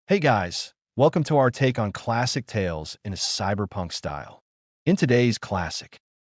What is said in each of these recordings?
Hey guys, welcome to our take on classic tales in a cyberpunk style. In today's classic,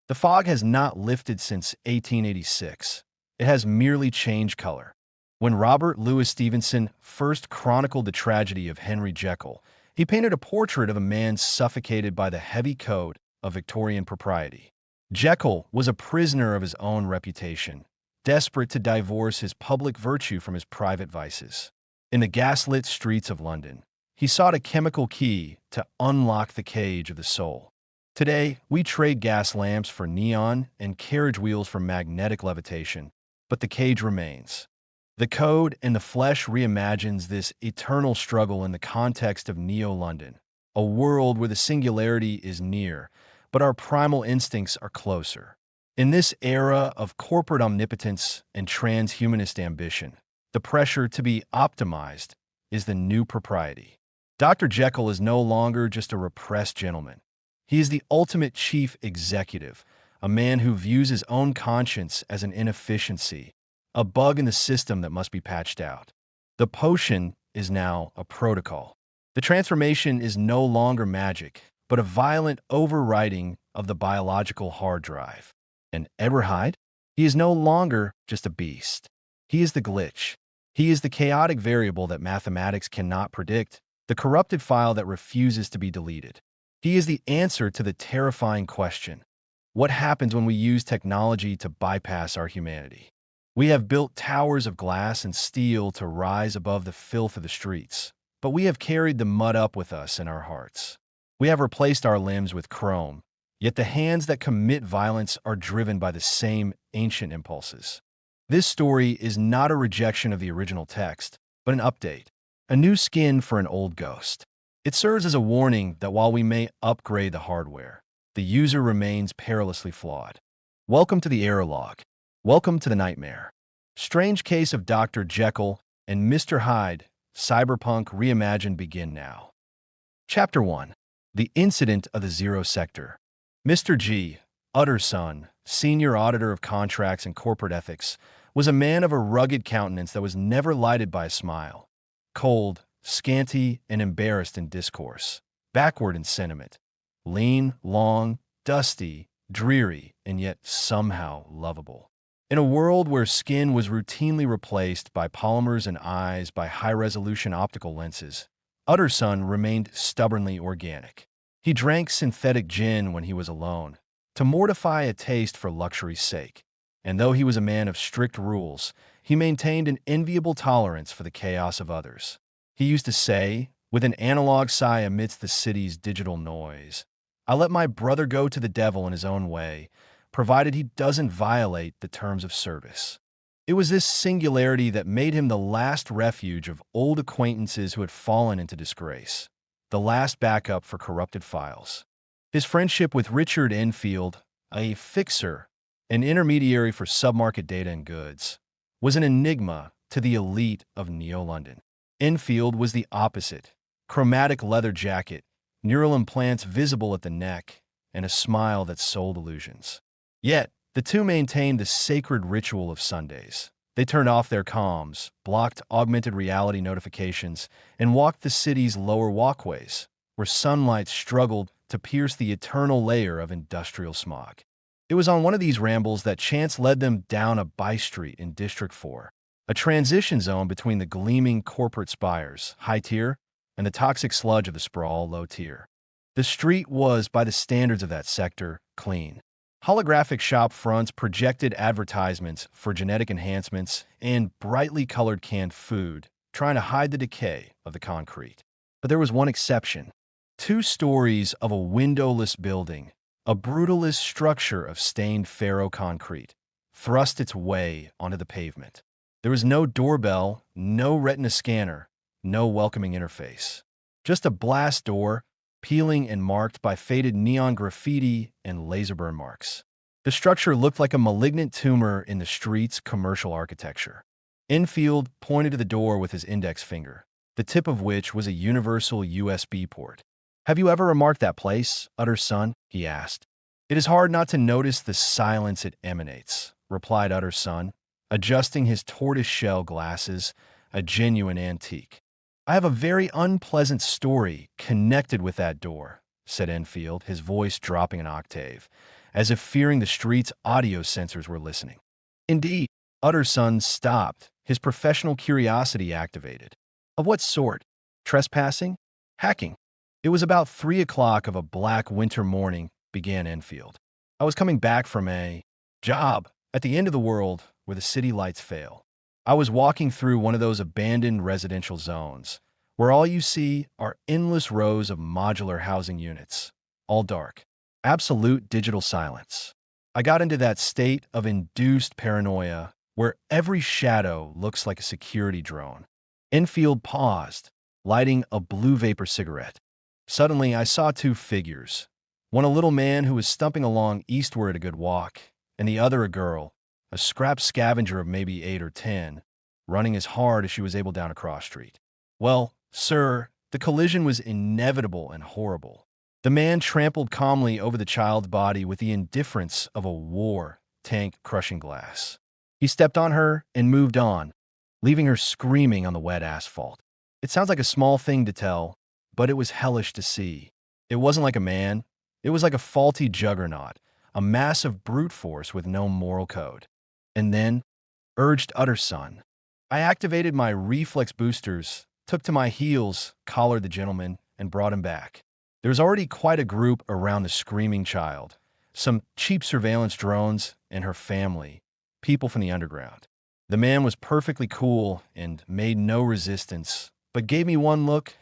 the fog has not lifted since 1886. It has merely changed color. When Robert Louis Stevenson first chronicled the tragedy of Henry Jekyll, he painted a portrait of a man suffocated by the heavy code of Victorian propriety. Jekyll was a prisoner of his own reputation, desperate to divorce his public virtue from his private vices. In the gaslit streets of London, he sought a chemical key to unlock the cage of the soul. Today, we trade gas lamps for neon and carriage wheels for magnetic levitation, but the cage remains. The code and the flesh reimagines this eternal struggle in the context of Neo-London, a world where the singularity is near, but our primal instincts are closer. In this era of corporate omnipotence and transhumanist ambition, the pressure to be optimized is the new propriety. Dr. Jekyll is no longer just a repressed gentleman. He is the ultimate chief executive, a man who views his own conscience as an inefficiency, a bug in the system that must be patched out. The potion is now a protocol. The transformation is no longer magic, but a violent overwriting of the biological hard drive. And Edward Hyde? He is no longer just a beast. He is the glitch. He is the chaotic variable that mathematics cannot predict, the corrupted file that refuses to be deleted. He is the answer to the terrifying question: what happens when we use technology to bypass our humanity? We have built towers of glass and steel to rise above the filth of the streets, but we have carried the mud up with us in our hearts. We have replaced our limbs with chrome, yet the hands that commit violence are driven by the same ancient impulses. This story is not a rejection of the original text, but an update, a new skin for an old ghost. It serves as a warning that while we may upgrade the hardware, the user remains perilously flawed. Welcome to the error log. Welcome to the nightmare. Strange case of Dr. Jekyll and Mr. Hyde, Cyberpunk Reimagined begin now. Chapter 1. The Incident of the Zero Sector. Mr. G, Utter's son, senior auditor of contracts and corporate ethics, was a man of a rugged countenance that was never lighted by a smile. Cold, scanty, and embarrassed in discourse, backward in sentiment, lean, long, dusty, dreary, and yet somehow lovable. In a world where skin was routinely replaced by polymers and eyes by high-resolution optical lenses, Utter's son remained stubbornly organic. He drank synthetic gin when he was alone, to mortify a taste for luxury's sake. And though he was a man of strict rules, he maintained an enviable tolerance for the chaos of others. He used to say, with an analog sigh amidst the city's digital noise, "I'll let my brother go to the devil in his own way, provided he doesn't violate the terms of service." It was this singularity that made him the last refuge of old acquaintances who had fallen into disgrace, the last backup for corrupted files. His friendship with Richard Enfield, a fixer, an intermediary for submarket data and goods, was an enigma to the elite of Neo-London. Enfield was the opposite: chromatic leather jacket, neural implants visible at the neck, and a smile that sold illusions. Yet, the two maintained the sacred ritual of Sundays. They turned off their comms, blocked augmented reality notifications, and walked the city's lower walkways, where sunlight struggled to pierce the eternal layer of industrial smog. It was on one of these rambles that chance led them down a by-street in District 4, a transition zone between the gleaming corporate spires, high tier, and the toxic sludge of the sprawl, low tier. The street was, by the standards of that sector, clean. Holographic shop fronts projected advertisements for genetic enhancements and brightly colored canned food, trying to hide the decay of the concrete. But there was one exception. 2 stories of a windowless building, a brutalist structure of stained ferro concrete, thrust its way onto the pavement. There was no doorbell, no retina scanner, no welcoming interface. Just a blast door, peeling and marked by faded neon graffiti and laser burn marks. The structure looked like a malignant tumor in the street's commercial architecture. Enfield pointed to the door with his index finger, the tip of which was a universal USB port. "Have you ever remarked that place, Utter's son?" he asked. "It is hard not to notice the silence it emanates," replied Utter's son, adjusting his tortoise-shell glasses, a genuine antique. I have a very unpleasant story connected with that door, said Enfield, his voice dropping an octave, as if fearing the street's audio sensors were listening. Indeed, Utterson stopped, his professional curiosity activated. Of what sort? Trespassing? Hacking? It was about 3 o'clock of a black winter morning, began Enfield. I was coming back from a job at the end of the world where the city lights fail. I was walking through one of those abandoned residential zones, where all you see are endless rows of modular housing units, all dark. Absolute digital silence. I got into that state of induced paranoia where every shadow looks like a security drone. Enfield paused, lighting a blue vapor cigarette. Suddenly, I saw 2 figures. One a little man who was stumping along eastward at a good walk, and the other a girl, a scrap scavenger of maybe 8 or 10, running as hard as she was able down a cross street. Well, sir, the collision was inevitable and horrible. The man trampled calmly over the child's body with the indifference of a war tank crushing glass. He stepped on her and moved on, leaving her screaming on the wet asphalt. It sounds like a small thing to tell, but it was hellish to see. It wasn't like a man. It was like a faulty juggernaut, a massive brute force with no moral code. And then, urged Utterson. I activated my reflex boosters, took to my heels, collared the gentleman, and brought him back. There was already quite a group around the screaming child, some cheap surveillance drones and her family, people from the underground. The man was perfectly cool and made no resistance, but gave me one look,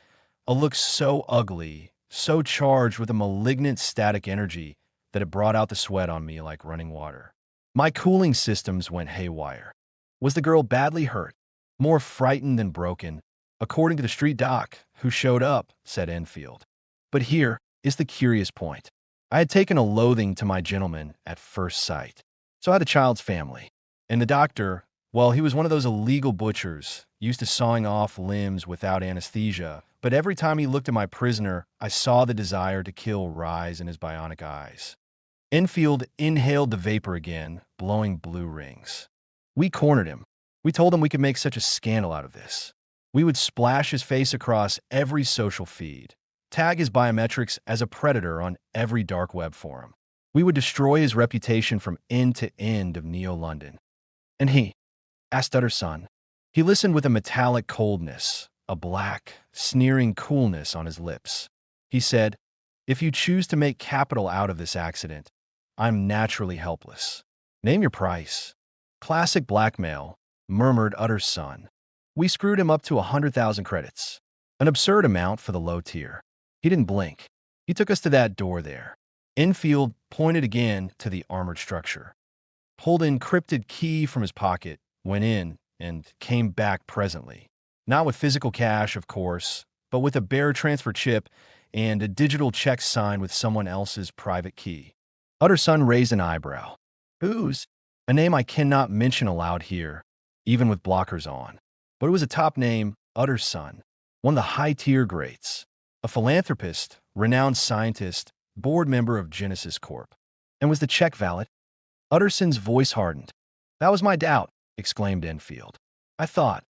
a look so ugly, so charged with a malignant static energy that it brought out the sweat on me like running water. My cooling systems went haywire. Was the girl badly hurt? More frightened than broken, according to the street doc, who showed up, said Enfield. But here is the curious point. I had taken a loathing to my gentleman at first sight. So had the child's family. And the doctor, well, he was one of those illegal butchers, used to sawing off limbs without anesthesia, but every time he looked at my prisoner, I saw the desire to kill rise in his bionic eyes. Enfield inhaled the vapor again, blowing blue rings. We cornered him. We told him we could make such a scandal out of this. We would splash his face across every social feed, tag his biometrics as a predator on every dark web forum. We would destroy his reputation from end to end of Neo-London. And he, asked Utterson. He listened with a metallic coldness, a black, sneering coolness on his lips. He said, if you choose to make capital out of this accident, I'm naturally helpless. Name your price. Classic blackmail, murmured Utterson. We screwed him up to 100,000 credits. An absurd amount for the low tier. He didn't blink. He took us to that door there. Enfield pointed again to the armored structure. Pulled an encrypted key from his pocket, went in, and came back presently. Not with physical cash, of course, but with a bearer transfer chip and a digital check signed with someone else's private key. Utterson raised an eyebrow. Whose? A name I cannot mention aloud here, even with blockers on. But it was a top name, Utterson, one of the high-tier greats. A philanthropist, renowned scientist, board member of Genesis Corp. And was the check valid? Utterson's voice hardened. That was my doubt, exclaimed Enfield. I thought,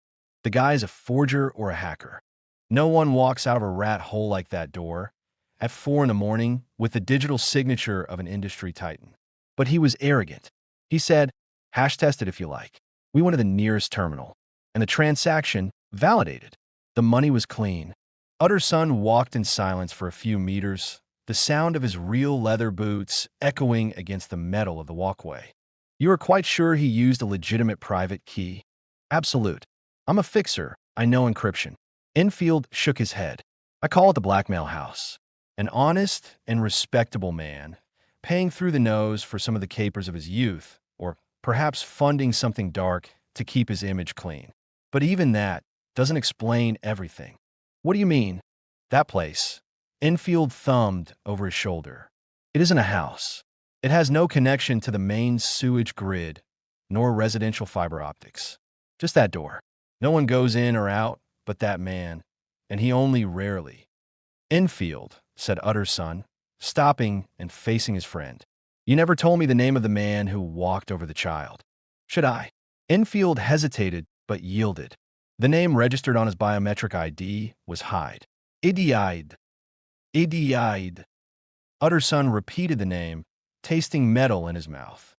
the guy's a forger or a hacker. No one walks out of a rat hole like that door at 4 in the morning with the digital signature of an industry titan. But he was arrogant. He said, hash test it if you like. We went to the nearest terminal, and the transaction validated. The money was clean. Utterson walked in silence for a few meters, the sound of his real leather boots echoing against the metal of the walkway. You are quite sure he used a legitimate private key? Absolute. I'm a fixer. I know encryption. Enfield shook his head. I call it the blackmail house. An honest and respectable man, paying through the nose for some of the capers of his youth, or perhaps funding something dark to keep his image clean. But even that doesn't explain everything. What do you mean? That place. Enfield thumbed over his shoulder. It isn't a house. It has no connection to the main sewage grid, nor residential fiber optics. Just that door. No one goes in or out but that man, and he only rarely. Enfield, said Utterson, stopping and facing his friend. You never told me the name of the man who walked over the child. Should I? Enfield hesitated, but yielded. The name registered on his biometric ID was Hyde. Hyde. Hyde. Utterson repeated the name, tasting metal in his mouth.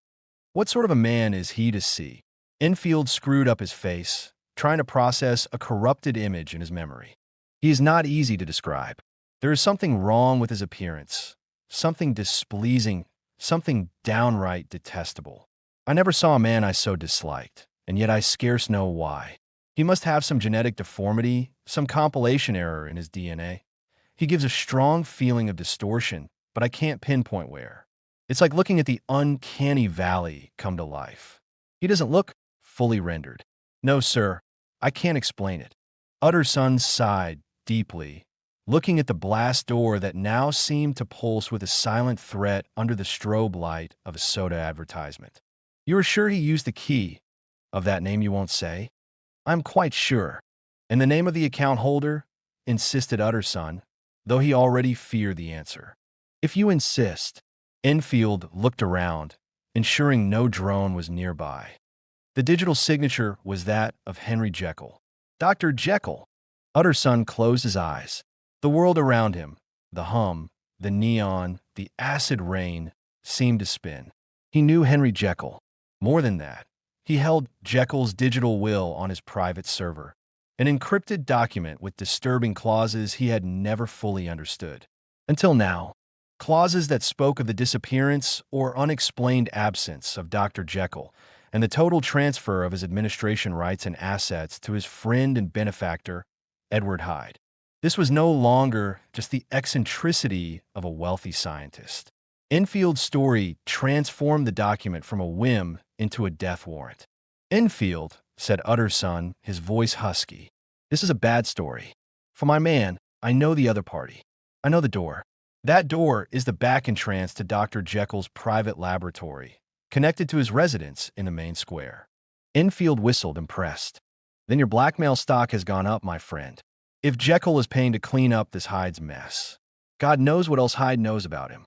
What sort of a man is he to see? Enfield screwed up his face, trying to process a corrupted image in his memory. He is not easy to describe. There is something wrong with his appearance, something displeasing, something downright detestable. I never saw a man I so disliked, and yet I scarce know why. He must have some genetic deformity, some compilation error in his DNA. He gives a strong feeling of distortion, but I can't pinpoint where. It's like looking at the uncanny valley come to life. He doesn't look fully rendered. No, sir, I can't explain it. Utterson sighed deeply, looking at the blast door that now seemed to pulse with a silent threat under the strobe light of a soda advertisement. You are sure he used the key of that name you won't say? I'm quite sure. And the name of the account holder? Insisted Utterson, though he already feared the answer. If you insist. Enfield looked around, ensuring no drone was nearby. The digital signature was that of Henry Jekyll. Dr. Jekyll. Utterson closed his eyes. The world around him, the hum, the neon, the acid rain, seemed to spin. He knew Henry Jekyll. More than that, he held Jekyll's digital will on his private server, an encrypted document with disturbing clauses he had never fully understood. Until now, clauses that spoke of the disappearance or unexplained absence of Dr. Jekyll and the total transfer of his administration rights and assets to his friend and benefactor, Edward Hyde. This was no longer just the eccentricity of a wealthy scientist. Enfield's story transformed the document from a whim into a death warrant. Enfield, said Utterson, his voice husky, this is a bad story. For my man, I know the other party. I know the door. That door is the back entrance to Dr. Jekyll's private laboratory, connected to his residence in the main square. Enfield whistled, impressed. Then your blackmail stock has gone up, my friend. If Jekyll is paying to clean up this Hyde's mess, God knows what else Hyde knows about him.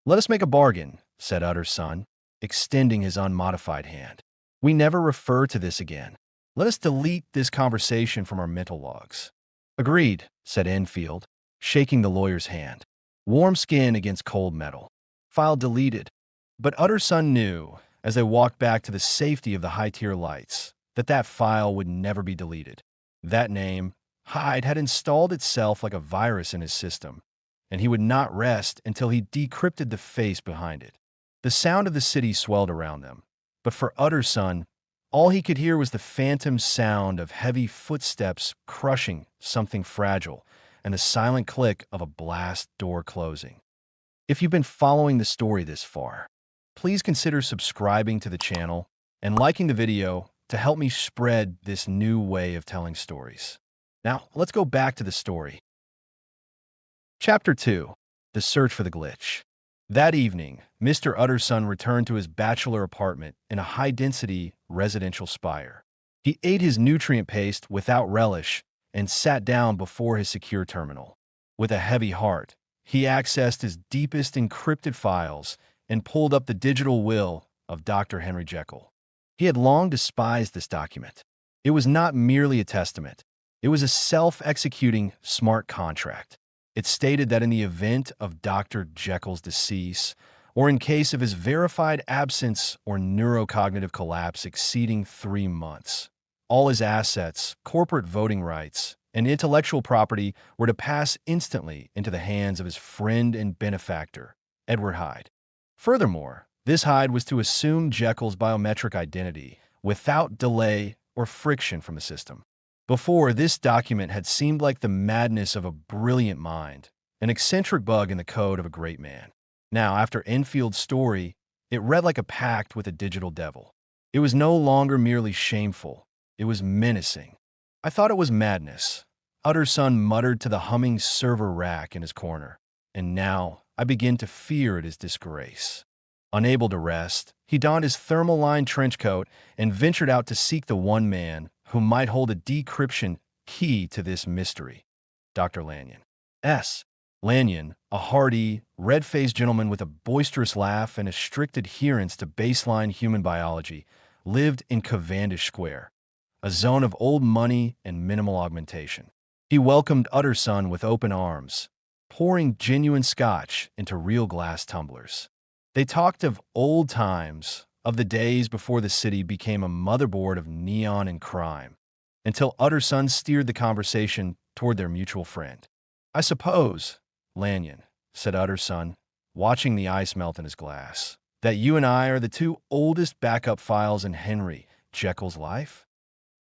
Let us make a bargain, said Utterson, extending his unmodified hand. We never refer to this again. Let us delete this conversation from our mental logs. Agreed, said Enfield, shaking the lawyer's hand. Warm skin against cold metal. File deleted. But Utterson knew, as they walked back to the safety of the high-tier lights, that file would never be deleted. That name, Hyde, had installed itself like a virus in his system, and he would not rest until he decrypted the face behind it. The sound of the city swelled around them, but for Utterson, all he could hear was the phantom sound of heavy footsteps crushing something fragile and the silent click of a blast door closing. If you've been following the story this far, please consider subscribing to the channel and liking the video to help me spread this new way of telling stories. Now, let's go back to the story. Chapter 2. The Search for the Glitch. That evening, Mr. Utterson returned to his bachelor apartment in a high-density residential spire. He ate his nutrient paste without relish and sat down before his secure terminal. With a heavy heart, he accessed his deepest encrypted files and pulled up the digital will of Dr. Henry Jekyll. He had long despised this document. It was not merely a testament. It was a self-executing smart contract. It stated that in the event of Dr. Jekyll's decease, or in case of his verified absence or neurocognitive collapse exceeding 3 months, all his assets, corporate voting rights, and intellectual property were to pass instantly into the hands of his friend and benefactor, Edward Hyde. Furthermore, this Hyde was to assume Jekyll's biometric identity without delay or friction from the system. Before, this document had seemed like the madness of a brilliant mind, an eccentric bug in the code of a great man. Now, after Enfield's story, it read like a pact with a digital devil. It was no longer merely shameful. It was menacing. I thought it was madness, Utterson muttered to the humming server rack in his corner. And now I begin to fear it is disgrace. Unable to rest, he donned his thermal-lined trench coat and ventured out to seek the one man who might hold a decryption key to this mystery, Dr. Lanyon. Lanyon, a hardy, red-faced gentleman with a boisterous laugh and a strict adherence to baseline human biology, lived in Cavendish Square, a zone of old money and minimal augmentation. He welcomed Utterson with open arms, pouring genuine scotch into real glass tumblers. They talked of old times, of the days before the city became a motherboard of neon and crime, until Utterson steered the conversation toward their mutual friend. "I suppose, Lanyon," said Utterson, watching the ice melt in his glass, "that you and I are the two oldest backup files in Henry Jekyll's life?"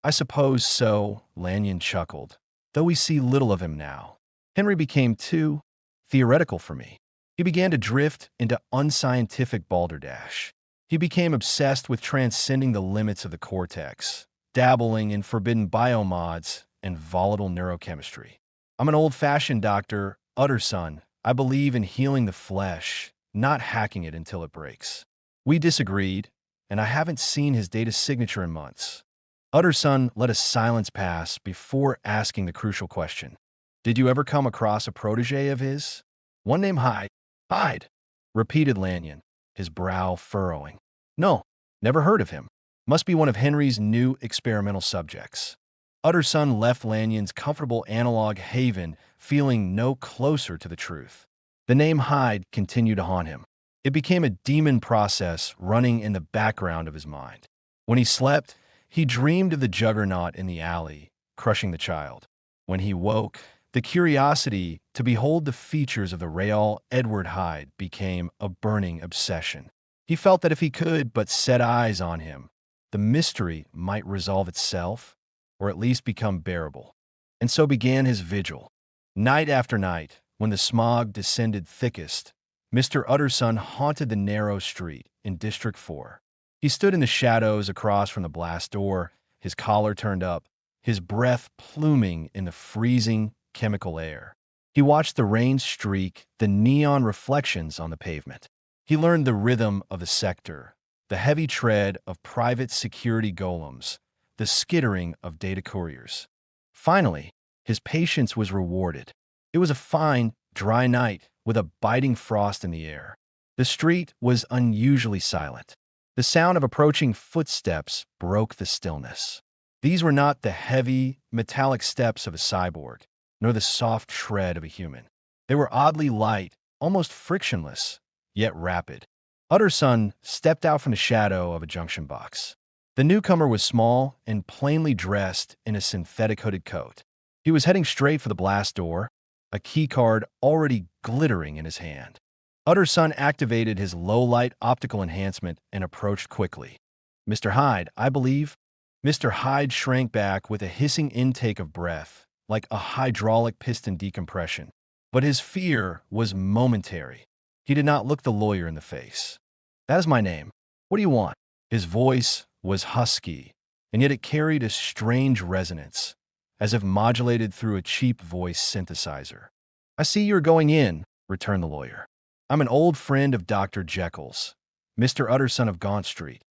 "I suppose so," Lanyon chuckled, "though we see little of him now. Henry became too theoretical for me. He began to drift into unscientific balderdash. He became obsessed with transcending the limits of the cortex, dabbling in forbidden biomods and volatile neurochemistry. I'm an old-fashioned doctor, Utterson. I believe in healing the flesh, not hacking it until it breaks." We disagreed, and I haven't seen his data signature in months. Utterson let a silence pass before asking the crucial question. "Did you ever come across a protege of his?" "One named Hyde." "Hyde," repeated Lanyon, his brow furrowing. "No, never heard of him. Must be one of Henry's new experimental subjects." Utterson left Lanyon's comfortable analog haven feeling no closer to the truth. The name Hyde continued to haunt him. It became a demon process running in the background of his mind. When he slept, he dreamed of the juggernaut in the alley, crushing the child. When he woke, the curiosity to behold the features of the real Edward Hyde became a burning obsession. He felt that if he could but set eyes on him, the mystery might resolve itself, or at least become bearable. And so began his vigil. Night after night, when the smog descended thickest, Mr. Utterson haunted the narrow street in District 4. He stood in the shadows across from the blast door, his collar turned up, his breath pluming in the freezing chemical air. He watched the rain streak the neon reflections on the pavement. He learned the rhythm of the sector, the heavy tread of private security golems, the skittering of data couriers. Finally, his patience was rewarded. It was a fine, dry night with a biting frost in the air. The street was unusually silent. The sound of approaching footsteps broke the stillness. These were not the heavy, metallic steps of a cyborg, nor the soft tread of a human. They were oddly light, almost frictionless, yet rapid. Utterson stepped out from the shadow of a junction box. The newcomer was small and plainly dressed in a synthetic hooded coat. He was heading straight for the blast door, a keycard already glittering in his hand. Utterson activated his low-light optical enhancement and approached quickly. "Mr. Hyde, I believe." Mr. Hyde shrank back with a hissing intake of breath, like a hydraulic piston decompression. But his fear was momentary. He did not look the lawyer in the face. "That is my name. What do you want?" His voice was husky, and yet it carried a strange resonance, as if modulated through a cheap voice synthesizer. "I see you're going in," returned the lawyer. "I'm an old friend of Dr. Jekyll's, Mr. Utterson of Gaunt Street.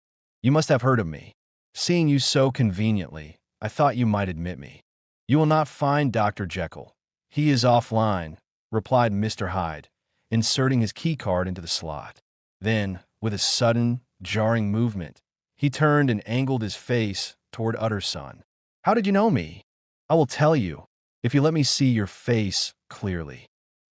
You must have heard of me. Seeing you so conveniently, I thought you might admit me." "You will not find Dr. Jekyll. He is offline," replied Mr. Hyde, inserting his keycard into the slot. Then, with a sudden, jarring movement, he turned and angled his face toward Utterson. "How did you know me?" "I will tell you, if you let me see your face clearly."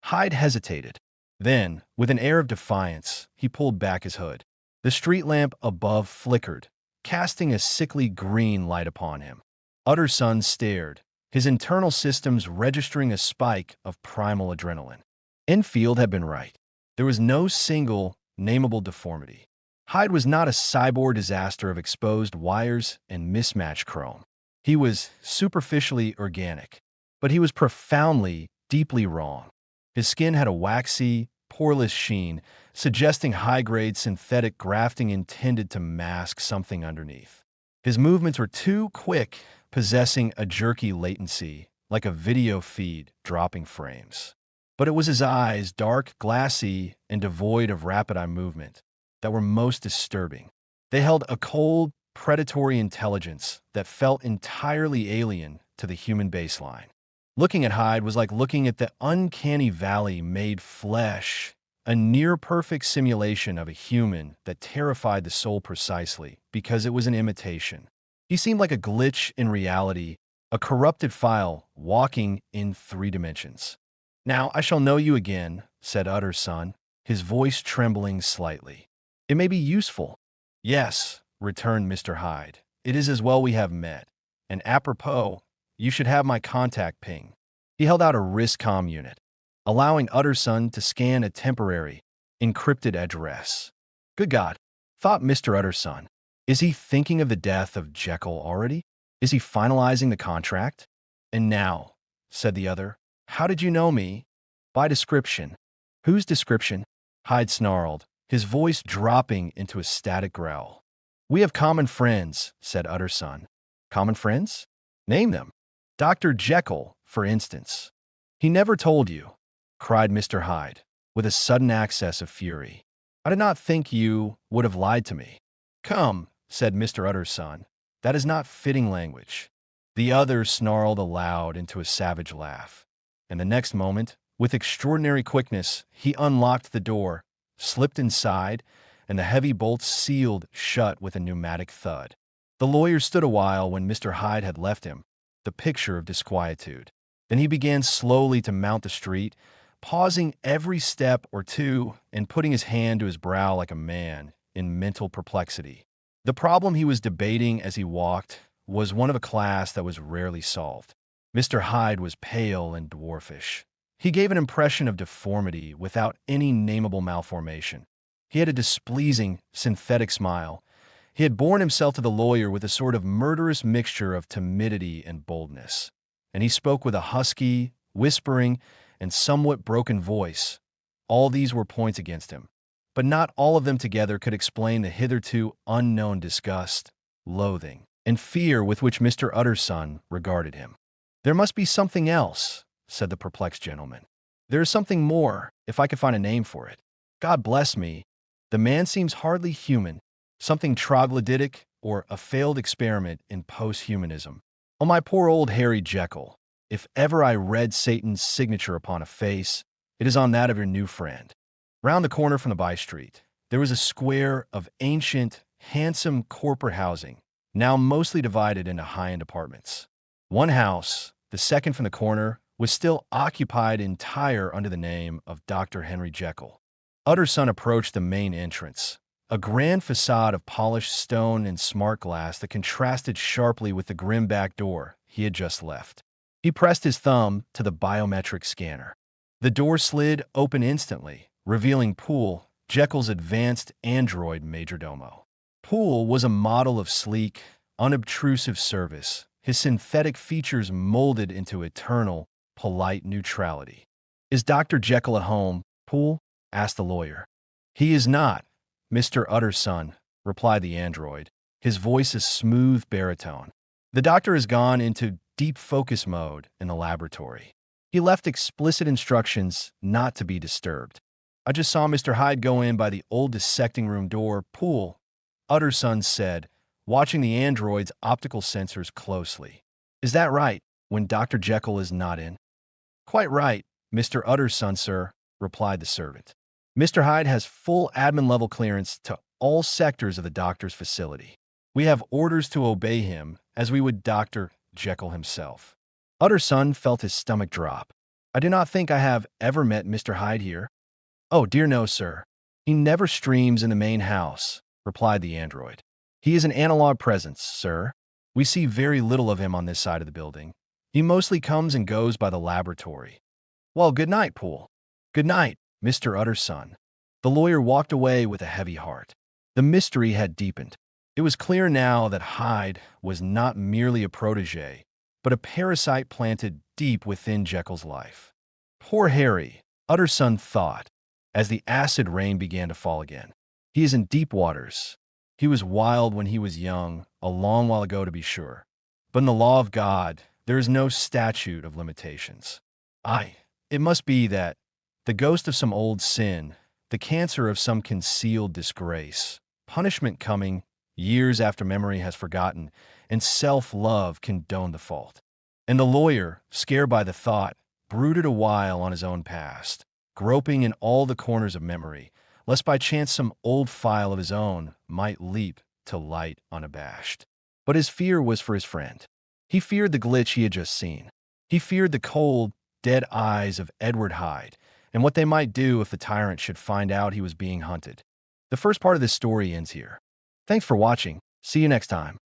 Hyde hesitated. Then, with an air of defiance, he pulled back his hood. The street lamp above flickered, casting a sickly green light upon him. Utterson stared, his internal systems registering a spike of primal adrenaline. Enfield had been right. There was no single, nameable deformity. Hyde was not a cyborg disaster of exposed wires and mismatched chrome. He was superficially organic, but he was profoundly, deeply wrong. His skin had a waxy, poreless sheen, suggesting high-grade synthetic grafting intended to mask something underneath. His movements were too quick, possessing a jerky latency, like a video feed dropping frames. But it was his eyes, dark, glassy, and devoid of rapid eye movement, that were most disturbing. They held a cold, predatory intelligence that felt entirely alien to the human baseline. Looking at Hyde was like looking at the uncanny valley made flesh, a near-perfect simulation of a human that terrified the soul precisely because it was an imitation. He seemed like a glitch in reality, a corrupted file walking in 3 dimensions. "Now I shall know you again," said Utterson, his voice trembling slightly. "It may be useful." "Yes," returned Mr. Hyde. "It is as well we have met. And apropos, you should have my contact ping." He held out a RISCOM unit, allowing Utterson to scan a temporary, encrypted address. Good God, thought Mr. Utterson. Is he thinking of the death of Jekyll already? Is he finalizing the contract? "And now," said the other, "how did you know me?" "By description." "Whose description?" Hyde snarled, his voice dropping into a static growl. "We have common friends," said Utterson. "Common friends? Name them." "Dr. Jekyll, for instance." "He never told you," cried Mr. Hyde, with a sudden access of fury. "I did not think you would have lied to me." "Come," said Mr. Utterson, "that is not fitting language." The other snarled aloud into a savage laugh, and the next moment, with extraordinary quickness, he unlocked the door, slipped inside, and the heavy bolts sealed shut with a pneumatic thud. The lawyer stood a while when Mr. Hyde had left him, the picture of disquietude. Then he began slowly to mount the street, pausing every step or two and putting his hand to his brow like a man in mental perplexity. The problem he was debating as he walked was one of a class that was rarely solved. Mr. Hyde was pale and dwarfish. He gave an impression of deformity without any nameable malformation. He had a displeasing, synthetic smile. He had borne himself to the lawyer with a sort of murderous mixture of timidity and boldness, and he spoke with a husky, whispering, and somewhat broken voice. All these were points against him, but not all of them together could explain the hitherto unknown disgust, loathing, and fear with which Mr. Utterson regarded him. "There must be something else," said the perplexed gentleman. "There is something more, if I could find a name for it. God bless me, the man seems hardly human, something troglodytic or a failed experiment in post-humanism. Oh, my poor old Harry Jekyll, if ever I read Satan's signature upon a face, it is on that of your new friend." Round the corner from the by-street, there was a square of ancient, handsome corporate housing, now mostly divided into high-end apartments. One house, the second from the corner, was still occupied entire under the name of Dr. Henry Jekyll. Utterson approached the main entrance, a grand facade of polished stone and smart glass that contrasted sharply with the grim back door he had just left. He pressed his thumb to the biometric scanner. The door slid open instantly, revealing Poole, Jekyll's advanced android majordomo. Poole was a model of sleek, unobtrusive service, his synthetic features molded into eternal, polite neutrality. "Is Dr. Jekyll at home, Poole?" asked the lawyer. "He is not, Mr. Utterson," replied the android, his voice a smooth baritone. "The doctor has gone into deep focus mode in the laboratory. He left explicit instructions not to be disturbed. I just saw Mr. Hyde go in by the old dissecting room door, Poole," Utterson said, watching the android's optical sensors closely. "Is that right, when Dr. Jekyll is not in?" "Quite right, Mr. Utterson, sir," replied the servant. "Mr. Hyde has full admin-level clearance to all sectors of the doctor's facility. We have orders to obey him as we would Dr. Jekyll himself." Utterson felt his stomach drop. "I do not think I have ever met Mr. Hyde here." "Oh, dear no, sir. He never streams in the main house," replied the android. "He is an analog presence, sir. We see very little of him on this side of the building. He mostly comes and goes by the laboratory." "Well, good night, Poole." "Good night, Mr. Utterson." The lawyer walked away with a heavy heart. The mystery had deepened. It was clear now that Hyde was not merely a protege, but a parasite planted deep within Jekyll's life. Poor Harry, Utterson thought, as the acid rain began to fall again. He is in deep waters. He was wild when he was young, a long while ago to be sure. But in the law of God, there is no statute of limitations. It must be that the ghost of some old sin, the cancer of some concealed disgrace, punishment coming years after memory has forgotten, and self-love condone the fault. And the lawyer, scared by the thought, brooded a while on his own past, groping in all the corners of memory, lest by chance some old file of his own might leap to light unabashed. But his fear was for his friend. He feared the glitch he had just seen. He feared the cold, dead eyes of Edward Hyde and what they might do if the tyrant should find out he was being hunted. The first part of this story ends here. Thanks for watching. See you next time.